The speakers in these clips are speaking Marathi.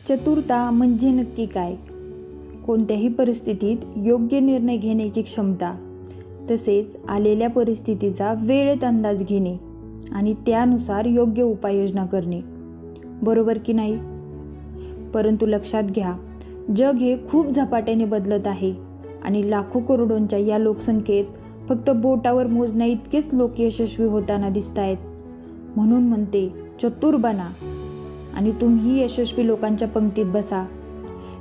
चतुरता म्हणजे नक्की काय? कोणत्याही परिस्थितीत योग्य निर्णय घेण्याची क्षमता, तसेच आलेल्या परिस्थितीचा वेळेत अंदाज घेणे आणि त्यानुसार योग्य उपाययोजना करणे, बरोबर की नाही? परंतु लक्षात घ्या, जग हे खूप झपाट्याने बदलत आहे आणि लाखो करोडोंच्या या लोकसंख्येत फक्त बोटावर मोजण्या इतकेच लोक यशस्वी होताना दिसत आहेत. म्हणून म्हणते, चतुर बना आणि तुम्ही यशस्वी लोकांच्या पंक्तीत बसा.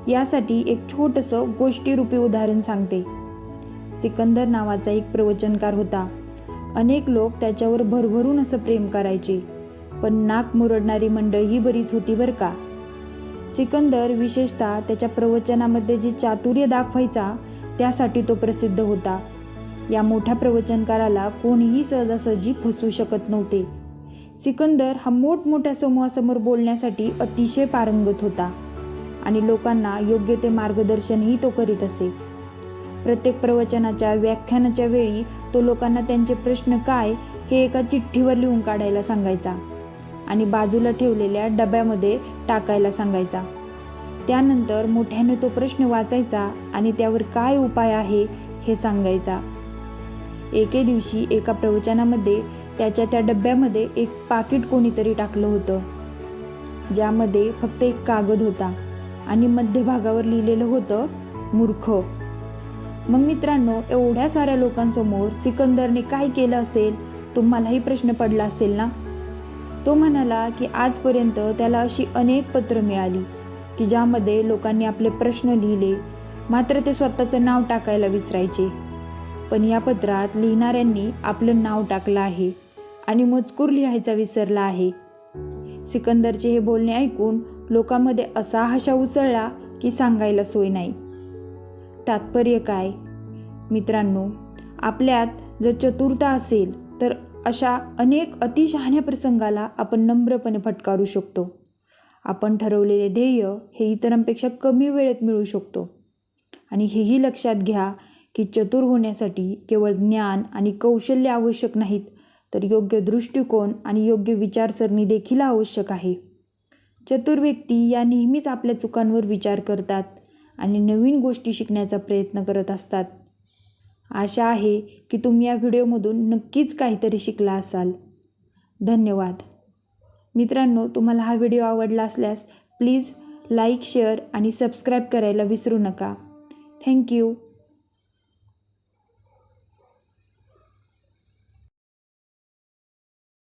यासाठी एक छोटंसं गोष्टीरूपी उदाहरण सांगते. सिकंदर नावाचा एक प्रवचनकार होता. अनेक लोक त्याच्यावर भरभरून असं प्रेम करायचे, पण नाक मुरडणारी मंडळीही बरीच होती बरं का. सिकंदर विशेषतः त्याच्या प्रवचनामध्ये जे चातुर्य दाखवायचा त्यासाठी तो प्रसिद्ध होता. या मोठ्या प्रवचनकाराला कोणीही सहजासहजी फसवू शकत नव्हते. सिकंदर हा मोठमोठ्या समूहासमोर बोलण्यासाठी अतिशय पारंगत होता आणि लोकांना योग्य ते मार्गदर्शनही तो करीत असे. प्रत्येक प्रवचनाच्या व्याख्यानाच्या वेळी तो लोकांना त्यांचे प्रश्न काय हे एका चिठ्ठीवर लिहून काढायला सांगायचा आणि बाजूला ठेवलेल्या डब्यामध्ये टाकायला सांगायचा. त्यानंतर मोठ्याने तो प्रश्न वाचायचा आणि त्यावर काय उपाय आहे हे सांगायचा. एके दिवशी एका प्रवचनामध्ये त्याच्या त्या डब्यामध्ये एक पाकिट कोणीतरी टाकलं होतं, ज्यामध्ये फक्त एक कागद होता आणि मध्यभागावर लिहिलेलं होतं, मूर्ख. मग मित्रांनो, एवढ्या साऱ्या लोकांसमोर सिकंदरने काय केलं असेल, तुम्हालाही प्रश्न पडला असेल ना? तो म्हणाला की आजपर्यंत त्याला अशी अनेक पत्र मिळाली की ज्यामध्ये लोकांनी आपले प्रश्न लिहिले, मात्र ते स्वतःचं नाव टाकायला विसरायचे. पण या पत्रात लिहिणाऱ्यांनी आपलं नाव टाकलं आहे आणि मजकूर लिहायचा विसरला आहे. सिकंदरचे हे बोलणे ऐकून लोकांमध्ये असा हशा उसळला की सांगायला सोय नाही. तात्पर्य काय? मित्रांनो, आपल्यात जर चतुरता असेल तर अशा अनेक अतिशहाण्या प्रसंगाला आपण नम्रपणे फटकारू शकतो. आपण ठरवलेले ध्येय हे इतरांपेक्षा कमी वेळेत मिळू शकतो. आणि हेही लक्षात घ्या की चतुर होण्यासाठी केवळ ज्ञान आणि कौशल्य आवश्यक नाहीत, तर योग्य दृष्टिकोन आणि योग्य विचारसरणी देखील आवश्यक आहे. चतुर व्यक्ती या नेहमीच आपल्या चुकांवर विचार करतात आणि नवीन गोष्टी शिकण्याचा प्रयत्न करत असतात. आशा आहे की तुम्ही या व्हिडिओमधून नक्कीच काहीतरी शिकला असाल. धन्यवाद. मित्रांनो, तुम्हाला हा व्हिडिओ आवडला असल्यास प्लीज लाईक, शेअर आणि सबस्क्राईब करायला विसरू नका. थँक्यू.